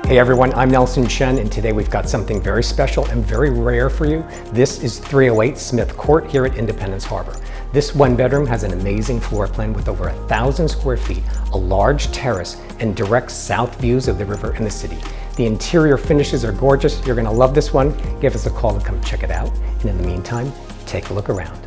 Hey everyone, I'm Nelson Chen, and today we've got something very special and very rare for you. This is 308 Smith Court here at Independence Harbor. This one bedroom has an amazing floor plan with over 1,000 square feet, a large terrace, and direct south views of the river and the city. The interior finishes are gorgeous. You're gonna love this one. Give us a call to come check it out. And in the meantime, take a look around.